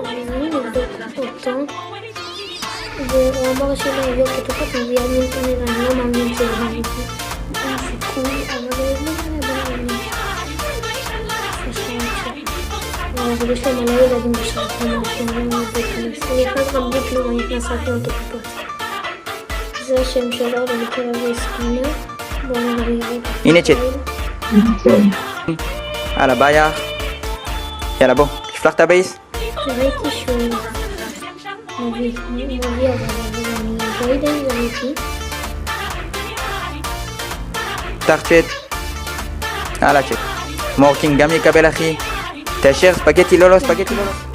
נבדוק אותו, והוא אמר שאם אני אבדוק אותו כך, אז יאמין כנראה, אני לא מאמין שזה אמיתי. אין סיכוי, אבל לא מאמין. אבל יש לו מלא ילדים בשרקים, אני לא להיכנס. אני נכנס גם בלי כלום, אני נכנס רק לאוטוקופות. זה השם שלו, ולקרוא לו סקאנר. בואו נראה. הנה צ'אט. הלאה, ביי אח. יאללה בוא, תפתח את הבייס. ראיתי שהוא מביא אבל אני לא יודע אם זה אמיתי. פתח צ'אט. הלאה צ'אט. מורקינג גם יקבל אחי. תאשר ספגטי לא ספגטי לא.